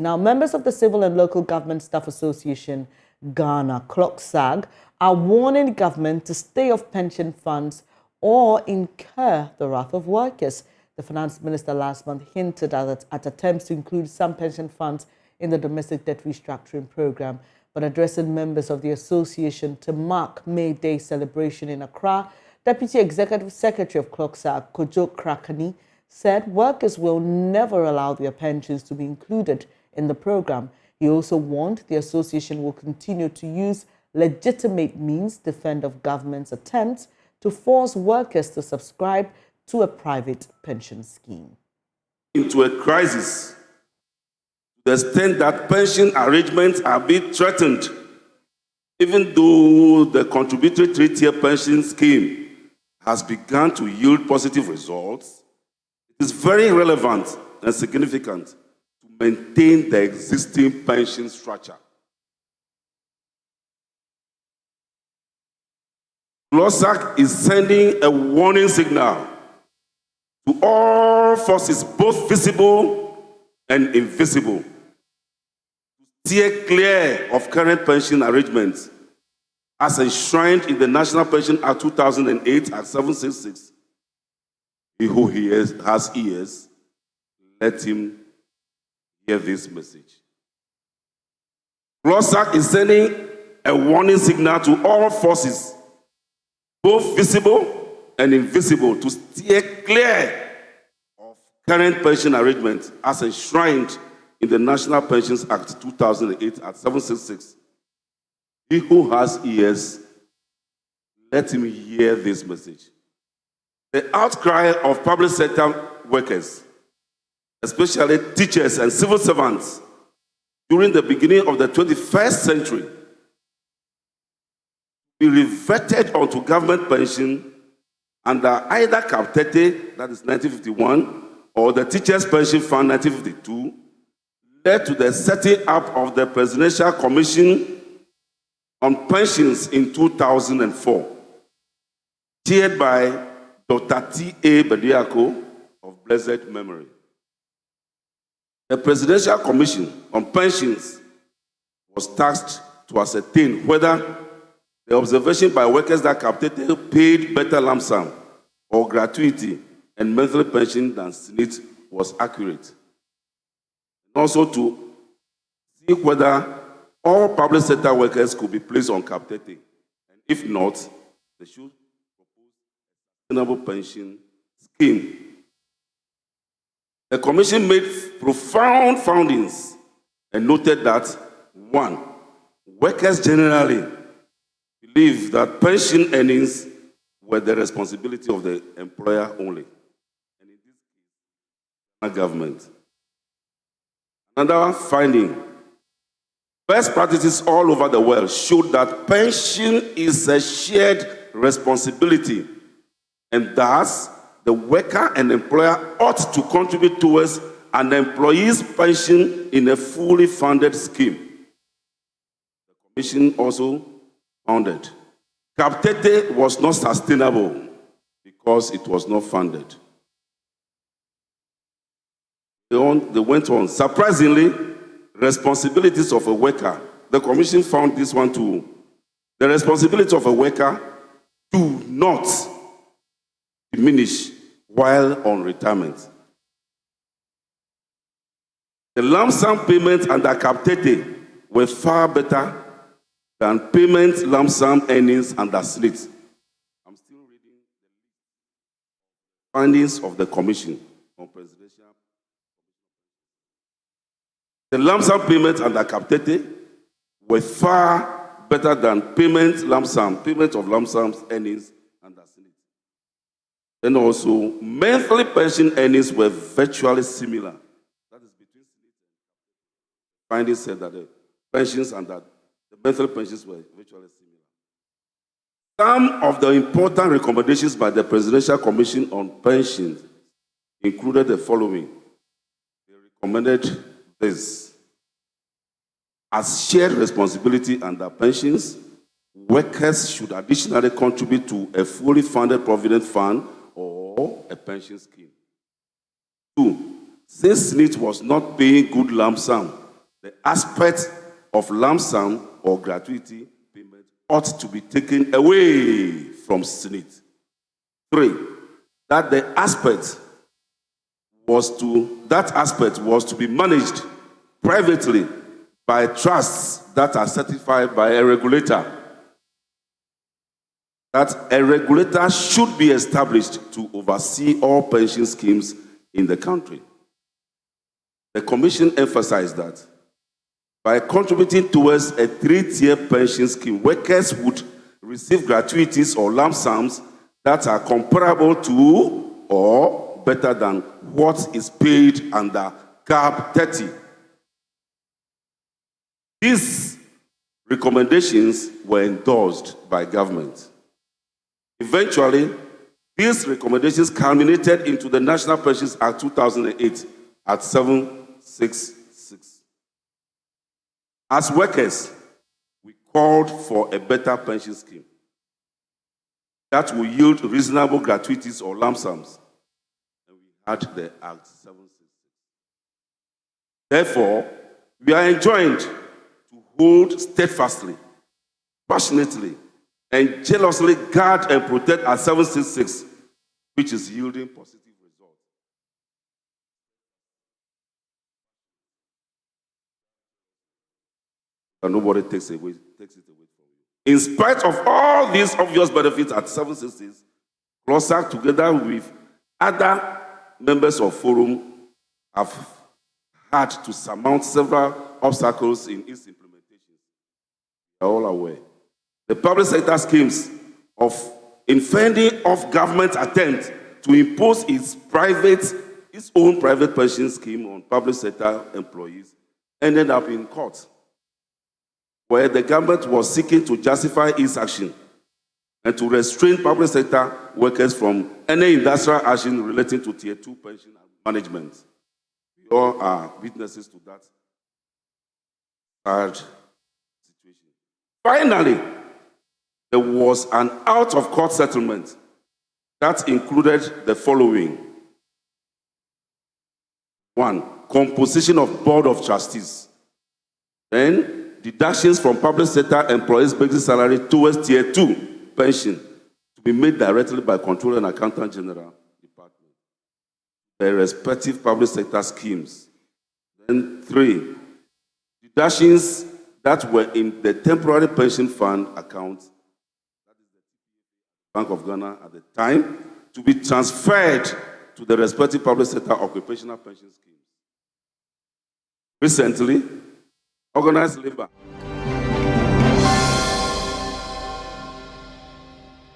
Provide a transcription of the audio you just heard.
Now, members of the Civil and Local Government Staff Association, Ghana, CLOGSAG, are warning government to stay off pension funds or incur the wrath of workers. The finance minister last month hinted at attempts to include some pension funds in the domestic debt restructuring program, but addressing members of the association to mark May Day celebration in Accra, Deputy Executive Secretary of CLOGSAG, Kojo Krakani, said workers will never allow their pensions to be included in the program. He also warned the association will continue to use legitimate means to fend off government's attempts to force workers to subscribe to a private pension scheme. Into a crisis, to the extent that pension arrangements are being threatened, even though the contributory three-tier pension scheme has begun to yield positive results, it is very relevant and significant to maintain the existing pension structure. CLOGSAG is sending a warning signal to all forces, both visible and invisible, to steer clear of current pension arrangements as enshrined in the National Pension Act 2008 Act 766. He who has ears, let him hear this message. CLOGSAG is sending a warning signal to all forces, both visible and invisible, to steer clear of current pension arrangements as enshrined in the National Pensions Act 2008 at 766. He who has ears, let him hear this message. The outcry of public sector workers, especially teachers and civil servants, during the beginning of the 21st century, be reverted onto government pension under either Cap 30, that is 1951, or the Teachers' Pension Fund 1952, led to the setting up of the Presidential Commission on Pensions in 2004, chaired by Dr. T.A. Bediako of blessed memory. The Presidential Commission on Pensions was tasked to ascertain whether the observation by workers that Cap 30 paid better lump sum or gratuity and monthly pension than SNIT was accurate. And also to see whether all public sector workers could be placed on Cap 30. And if not, they should propose a sustainable pension scheme. The Commission made profound findings and noted that, 1, workers generally believe that pension earnings were the responsibility of the employer only, and in this case, the government. Another finding, best practices all over the world showed that pension is a shared responsibility, and thus the worker and employer ought to contribute towards an employee's pension in a fully funded scheme. The Commission also founded Cap 30 was not sustainable because it was not funded. They went on. Surprisingly, responsibilities of a worker, the Commission found this one too. The responsibility of a worker do not diminish while on retirement. The lump sum payments under Cap 30 were far better than payment lump sum earnings under SNIT. I'm still reading the findings of the Commission on Presidential. The lump sum payments under Cap 30 were far better than payment of lump sum earnings under SNIT. Then also, monthly pension earnings were virtually similar. That is between SNIT and findings said that the pensions under the monthly pensions were virtually similar. Some of the important recommendations by the Presidential Commission on Pensions included the following. They recommended this. As shared responsibility under pensions, workers should additionally contribute to a fully funded provident fund or a pension scheme. 2, since SNIT was not paying good lump sum, the aspect of lump sum or gratuity payment ought to be taken away from Senate. 3, that aspect was to be managed privately by trusts that are certified by a regulator. That a regulator should be established to oversee all pension schemes in the country. The Commission emphasized that by contributing towards a 3-tier pension scheme, workers would receive gratuities or lump sums that are comparable to or better than what is paid under CAB 30. These recommendations were endorsed by government. Eventually, these recommendations culminated into the National Pensions Act 2008 at 766. As workers, we called for a better pension scheme that will yield reasonable gratuities or lump sums. And we had the Act 766. Therefore, we are enjoined to hold steadfastly, passionately, and jealously guard and protect our 766, which is yielding positive results. And nobody takes it away from you. In spite of all these obvious benefits at 766, CLOGSAG, together with other members of Forum, have had to surmount several obstacles in its implementation. We are all aware. The public sector schemes in fending off government attempt to impose its own private pension scheme on public sector employees ended up in court, where the government was seeking to justify its action and to restrain public sector workers from any industrial action relating to Tier 2 pension management. We all are witnesses to that sad situation. Finally, there was an out-of-court settlement that included the following. 1, composition of board of trustees. Then, deductions from public sector employees' basic salary towards Tier 2 pension to be made directly by Controller and Accountant General Department, their respective public sector schemes. Then 3, deductions that were in the temporary pension fund account, Bank of Ghana at the time, to be transferred to the respective public sector occupational pension schemes. Recently, organized labor